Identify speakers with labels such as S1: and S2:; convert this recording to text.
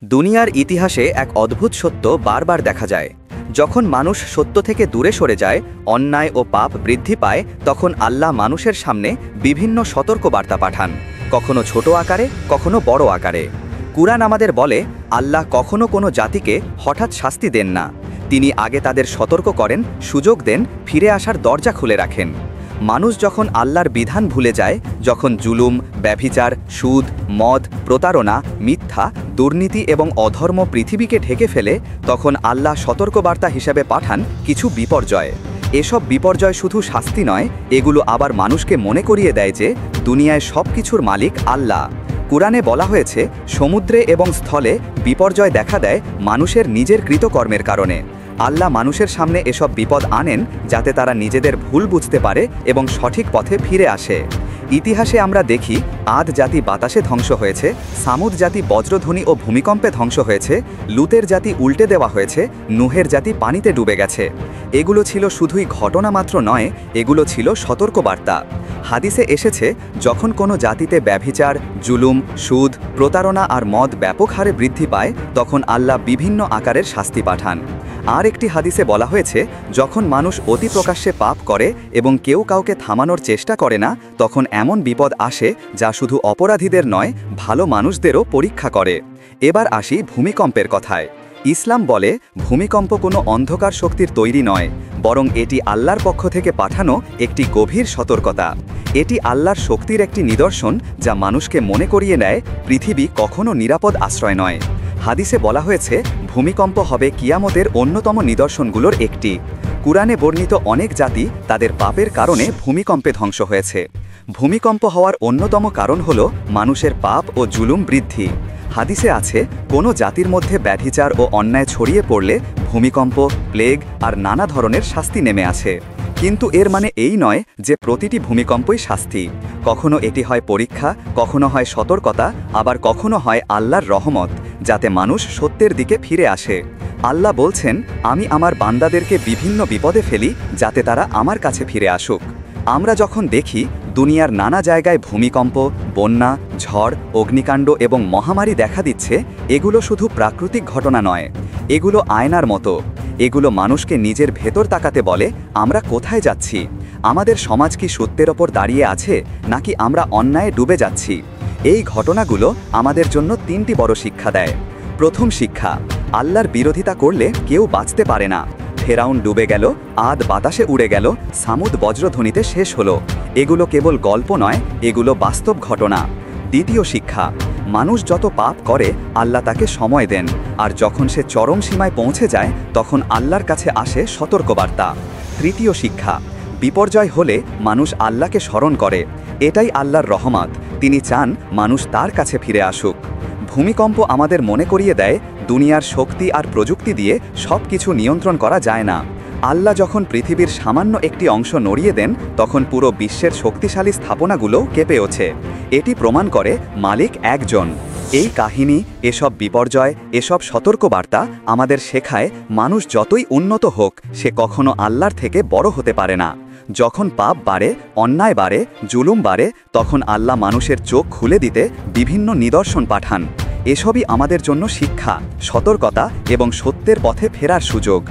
S1: দুনিয়ার ইতিহাসে এক অদ্ভুত সত্য বারবার দেখা যায়। যখন মানুষ সত্য থেকে দূরে সরে যায়, অন্যায় ও পাপ বৃদ্ধি পায়, তখন আল্লাহ মানুষের সামনে বিভিন্ন সতর্কবার্তা পাঠান, কখনো ছোট আকারে, কখনো বড় আকারে। কুরআন আমাদের বলে, আল্লাহ কখনো কোনো জাতিকে হঠাৎ শাস্তি দেন না। তিনি আগে তাদের সতর্ক করেন, সুযোগ দেন, ফিরে আসার দরজা খুলে রাখেন। মানুষ যখন আল্লাহর বিধান ভুলে যায়, যখন জুলুম, ব্যভিচার, সুদ, মদ, প্রতারণা, মিথ্যা, দুর্নীতি এবং অধর্ম পৃথিবীকে ঢেকে ফেলে, তখন আল্লাহ সতর্কবার্তা হিসেবে পাঠান কিছু বিপর্যয়। এসব বিপর্যয় শুধু শাস্তি নয়, এগুলো আবার মানুষকে মনে করিয়ে দেয় যে দুনিয়ায় সব কিছুর মালিক আল্লাহ। কুরআনে বলা হয়েছে, সমুদ্রে এবং স্থলে বিপর্যয় দেখা দেয় মানুষের নিজের কৃতকর্মের কারণে। আল্লাহ মানুষের সামনে এসব বিপদ আনেন যাতে তারা নিজেদের ভুল বুঝতে পারে এবং সঠিক পথে ফিরে আসে। ইতিহাসে আমরা দেখি, আদ জাতি বাতাসে ধ্বংস হয়েছে, সামুদ জাতি বজ্রধ্বনি ও ভূমিকম্পে ধ্বংস হয়েছে, লুতের জাতি উল্টে দেওয়া হয়েছে, নুহের জাতি পানিতে ডুবে গেছে। এগুলো ছিল শুধুই ঘটনা মাত্র নয়, এগুলো ছিল সতর্কবার্তা। হাদিসে এসেছে, যখন কোনো জাতিতে ব্যভিচার, জুলুম, সুদ, প্রতারণা আর মদ ব্যাপক হারে বৃদ্ধি পায়, তখন আল্লাহ বিভিন্ন আকারের শাস্তি পাঠান। আর একটি হাদিসে বলা হয়েছে, যখন মানুষ অতি প্রকাশ্যে পাপ করে এবং কেউ কাউকে থামানোর চেষ্টা করে না, তখন এমন বিপদ আসে যা শুধু অপরাধীদের নয়, ভালো মানুষদেরও পরীক্ষা করে। এবার আসি ভূমিকম্পের কথায়। ইসলাম বলে, ভূমিকম্প কোনো অন্ধকার শক্তির তৈরি নয়, বরং এটি আল্লাহর পক্ষ থেকে পাঠানো একটি গভীর সতর্কতা। এটি আল্লাহর শক্তির একটি নিদর্শন, যা মানুষকে মনে করিয়ে নেয় পৃথিবী কখনো নিরাপদ আশ্রয় নয়। হাদিসে বলা হয়েছে, ভূমিকম্প হবে কিয়ামতের অন্যতম নিদর্শনগুলোর একটি। কুরআনে বর্ণিত অনেক জাতি তাদের পাপের কারণে ভূমিকম্পে ধ্বংস হয়েছে। ভূমিকম্প হওয়ার অন্যতম কারণ হল মানুষের পাপ ও জুলুম বৃদ্ধি। হাদিসে আছে, কোনো জাতির মধ্যে ব্যভিচার ও অন্যায় ছড়িয়ে পড়লে ভূমিকম্প, প্লেগ আর নানা ধরনের শাস্তি নেমে আসে। কিন্তু এর মানে এই নয় যে প্রতিটি ভূমিকম্পই শাস্তি। কখনো এটি হয় পরীক্ষা, কখনো হয় সতর্কতা, আবার কখনো হয় আল্লাহর রহমত, যাতে মানুষ সত্যের দিকে ফিরে আসে। আল্লাহ বলছেন, আমি আমার বান্দাদেরকে বিভিন্ন বিপদে ফেলি যাতে তারা আমার কাছে ফিরে আসুক। আমরা যখন দেখি দুনিয়ার নানা জায়গায় ভূমিকম্প, বন্যা, ঝড়, অগ্নিকাণ্ড এবং মহামারী দেখা দিচ্ছে, এগুলো শুধু প্রাকৃতিক ঘটনা নয়, এগুলো আয়নার মতো। এগুলো মানুষকে নিজের ভেতর তাকাতে বলে, আমরা কোথায় যাচ্ছি? আমাদের সমাজ কি সত্যের ওপর দাঁড়িয়ে আছে, নাকি আমরা অন্যায়ে ডুবে যাচ্ছি? এই ঘটনাগুলো আমাদের জন্য তিনটি বড় শিক্ষা দেয়। প্রথম শিক্ষা, আল্লাহর বিরোধিতা করলে কেউ বাঁচতে পারে না। ফেরাউন ডুবে গেল, আদ বাতাসে উড়ে গেল, সামুদ বজ্রধ্বনিতে শেষ হলো। এগুলো কেবল গল্প নয়, এগুলো বাস্তব ঘটনা। দ্বিতীয় শিক্ষা, মানুষ যত পাপ করে আল্লাহ তাকে সময় দেন, আর যখন সে চরম সীমায় পৌঁছে যায়, তখন আল্লাহর কাছে আসে সতর্কবার্তা। তৃতীয় শিক্ষা, বিপর্যয় হলে মানুষ আল্লাহকে স্মরণ করে। এটাই আল্লাহর রহমত, তিনি চান মানুষ তার কাছে ফিরে আসুক। ভূমিকম্প আমাদের মনে করিয়ে দেয়, দুনিয়ার শক্তি আর প্রযুক্তি দিয়ে সব কিছু নিয়ন্ত্রণ করা যায় না। আল্লাহ যখন পৃথিবীর সামান্য একটি অংশ নড়িয়ে দেন, তখন পুরো বিশ্বের শক্তিশালী স্থাপনাগুলোও কেঁপে ওঠে। এটি প্রমাণ করে মালিক একজন। এই কাহিনী, এসব বিপর্যয়, এসব সতর্কবার্তা আমাদের শেখায়, মানুষ যতই উন্নত হোক, সে কখনো আল্লাহর থেকে বড় হতে পারে না। যখন পাপ বাড়ে, অন্যায় বাড়ে, জুলুম বাড়ে, তখন আল্লাহ মানুষের চোখ খুলে দিতে বিভিন্ন নিদর্শন পাঠান। এসবই আমাদের জন্য শিক্ষা, সতর্কতা এবং সত্যের পথে ফেরার সুযোগ।